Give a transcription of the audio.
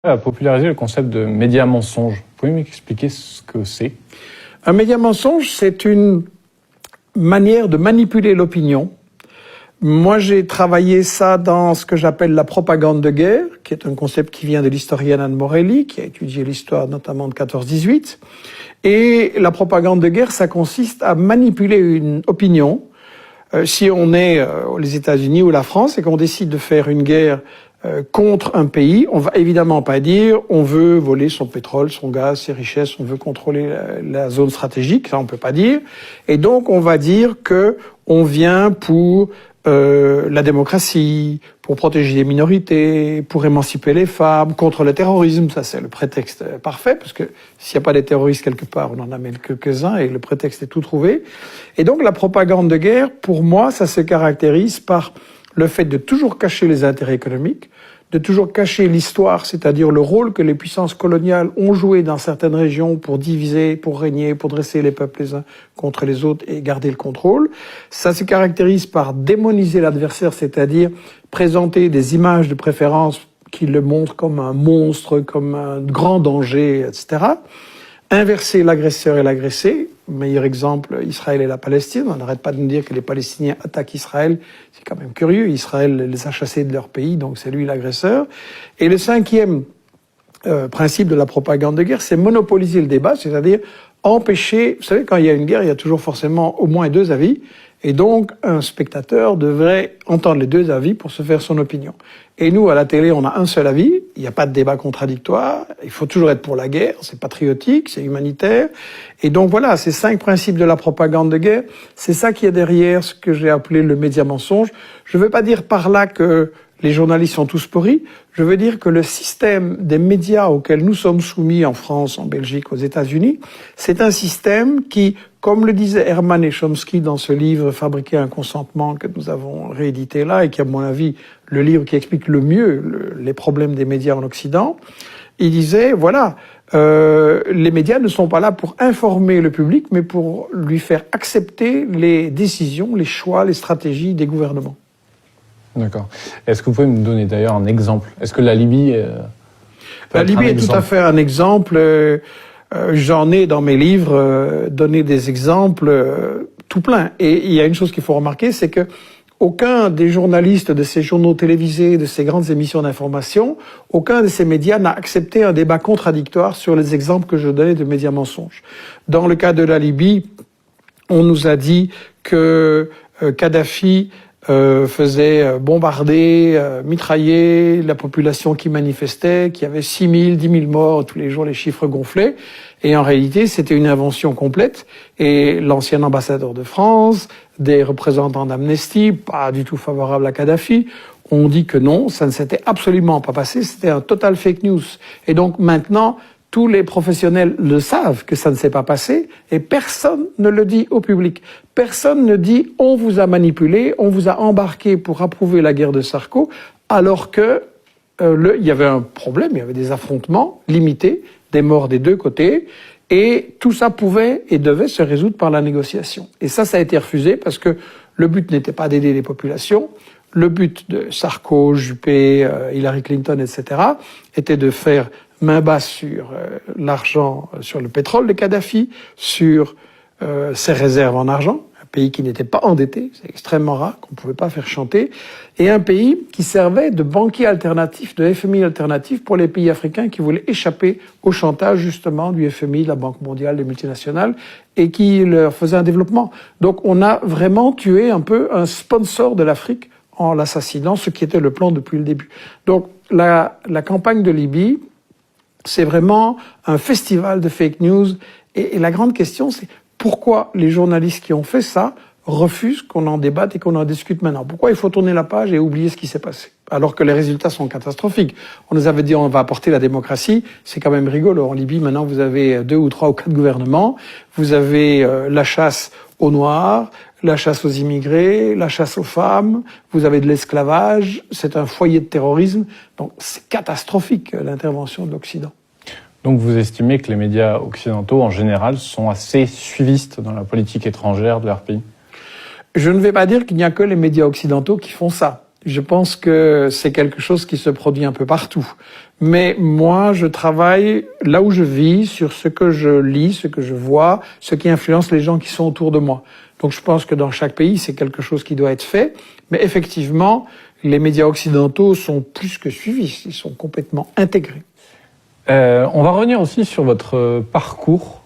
A popularisé le concept de média mensonge. Vous pouvez m'expliquer ce que c'est? Un média mensonge, c'est une manière de manipuler l'opinion. Moi, j'ai travaillé ça dans ce que j'appelle la propagande de guerre, qui est un concept qui vient de l'historienne Anne Morelli, qui a étudié l'histoire notamment de 14-18. Et la propagande de guerre, ça consiste à manipuler une opinion. Si on est les États-Unis ou la France et qu'on décide de faire une guerre contre un pays, on va évidemment pas dire on veut voler son pétrole, son gaz, ses richesses, on veut contrôler la zone stratégique, ça on peut pas dire. Et donc on va dire que on vient pour la démocratie, pour protéger les minorités, pour émanciper les femmes, contre le terrorisme. Ça, c'est le prétexte parfait, parce que s'il n'y a pas des terroristes quelque part, on en amène quelques-uns et le prétexte est tout trouvé. Et donc, la propagande de guerre, pour moi, ça se caractérise par le fait de toujours cacher les intérêts économiques, de toujours cacher l'histoire, c'est-à-dire le rôle que les puissances coloniales ont joué dans certaines régions pour diviser, pour régner, pour dresser les peuples les uns contre les autres et garder le contrôle. Ça se caractérise par démoniser l'adversaire, c'est-à-dire présenter des images de préférence qui le montrent comme un monstre, comme un grand danger, etc. Inverser l'agresseur et l'agressé. Meilleur exemple, Israël et la Palestine. On n'arrête pas de nous dire que les Palestiniens attaquent Israël. C'est quand même curieux. Israël les a chassés de leur pays, donc c'est lui l'agresseur. Et le cinquième principe de la propagande de guerre, c'est monopoliser le débat, c'est-à-dire empêcher... Vous savez, quand il y a une guerre, il y a toujours forcément au moins deux avis. Et donc, un spectateur devrait entendre les deux avis pour se faire son opinion. Et nous, à la télé, on a un seul avis. Il n'y a pas de débat contradictoire. Il faut toujours être pour la guerre. C'est patriotique, c'est humanitaire. Et donc voilà, ces 5 principes de la propagande de guerre, c'est ça qui est derrière ce que j'ai appelé le média mensonge. Je ne veux pas dire par là que les journalistes sont tous pourris. Je veux dire que le système des médias auquel nous sommes soumis en France, en Belgique, aux États-Unis, c'est un système qui, comme le disait Herman et Chomsky dans ce livre « Fabriquer un consentement » que nous avons réédité là et qui, à mon avis, le livre qui explique le mieux les problèmes des médias en Occident, il disait, voilà, les médias ne sont pas là pour informer le public, mais pour lui faire accepter les décisions, les choix, les stratégies des gouvernements. D'accord. Est-ce que vous pouvez me donner d'ailleurs un exemple? Est-ce que la Libye... La Libye est tout à fait un exemple. J'en ai dans mes livres donné des exemples tout plein. Et il y a une chose qu'il faut remarquer, c'est que aucun des journalistes de ces journaux télévisés, de ces grandes émissions d'information, aucun de ces médias n'a accepté un débat contradictoire sur les exemples que je donnais de médias mensonges. Dans le cas de la Libye, on nous a dit que Kadhafi faisait bombarder, mitrailler la population qui manifestait, qu'il y avait 6 000, 10 000 morts, tous les jours les chiffres gonflaient. Et en réalité, c'était une invention complète. Et l'ancien ambassadeur de France, des représentants d'Amnesty, pas du tout favorables à Kadhafi, ont dit que non, ça ne s'était absolument pas passé, c'était un total fake news. Et donc maintenant, tous les professionnels le savent que ça ne s'est pas passé et personne ne le dit au public. Personne ne dit on vous a manipulé, on vous a embarqué pour approuver la guerre de Sarko, alors que il y avait un problème, il y avait des affrontements limités, des morts des deux côtés, et tout ça pouvait et devait se résoudre par la négociation. Et ça a été refusé parce que le but n'était pas d'aider les populations. Le but de Sarko, Juppé, Hillary Clinton, etc., était de faire main basse sur l'argent, sur le pétrole de Kadhafi, sur ses réserves en argent, un pays qui n'était pas endetté, c'est extrêmement rare, qu'on ne pouvait pas faire chanter, et un pays qui servait de banquier alternatif, de FMI alternatif pour les pays africains qui voulaient échapper au chantage justement du FMI, de la Banque mondiale, des multinationales, et qui leur faisait un développement. Donc on a vraiment tué un peu un sponsor de l'Afrique en l'assassinant, ce qui était le plan depuis le début. Donc la campagne de Libye, c'est vraiment un festival de fake news. Et la grande question, c'est pourquoi les journalistes qui ont fait ça refusent qu'on en débatte et qu'on en discute maintenant? Pourquoi il faut tourner la page et oublier ce qui s'est passé? Alors que les résultats sont catastrophiques. On nous avait dit on va apporter la démocratie. C'est quand même rigolo. En Libye, maintenant, vous avez 2 ou 3 ou 4 gouvernements. Vous avez la chasse aux Noirs, la chasse aux immigrés, la chasse aux femmes, vous avez de l'esclavage, c'est un foyer de terrorisme. Donc c'est catastrophique l'intervention de l'Occident. Donc vous estimez que les médias occidentaux en général sont assez suivistes dans la politique étrangère de leur pays? Je ne vais pas dire qu'il n'y a que les médias occidentaux qui font ça. Je pense que c'est quelque chose qui se produit un peu partout. Mais moi, je travaille là où je vis, sur ce que je lis, ce que je vois, ce qui influence les gens qui sont autour de moi. Donc je pense que dans chaque pays, c'est quelque chose qui doit être fait. Mais effectivement, les médias occidentaux sont plus que suivis, ils sont complètement intégrés. On va revenir aussi sur votre parcours.